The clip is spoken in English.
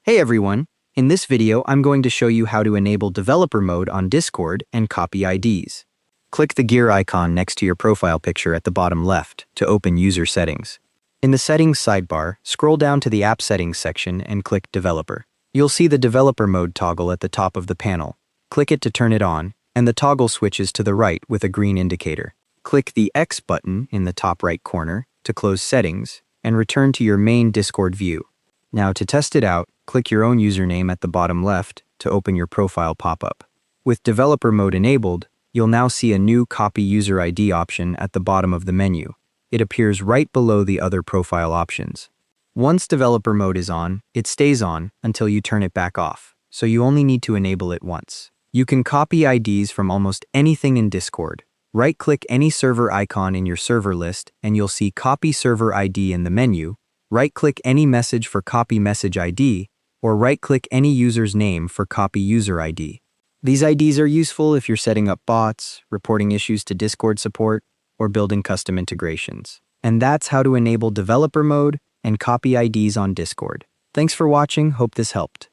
Hey everyone! In this video, I'm going to show you how to enable developer mode on Discord and copy IDs. Click the gear icon next to your profile picture at the bottom left to open user settings. In the settings sidebar, scroll down to the app settings section and click developer. You'll see the developer mode toggle at the top of the panel. Click it to turn it on, and the toggle switches to the right with a green indicator. Click the X button in the top right corner to close settings and return to your main Discord view. Now to test it out, click your own username at the bottom left to open your profile pop-up. With developer mode enabled, you'll now see a new copy user ID option at the bottom of the menu. It appears right below the other profile options. Once developer mode is on, it stays on until you turn it back off, so you only need to enable it once. You can copy IDs from almost anything in Discord. Right-click any server icon in your server list and you'll see Copy Server ID in the menu. Right-click any message for Copy Message ID, or right-click any user's name for Copy User ID. These IDs are useful if you're setting up bots, reporting issues to Discord support, or building custom integrations. And that's how to enable developer mode and copy IDs on Discord. Thanks for watching, hope this helped.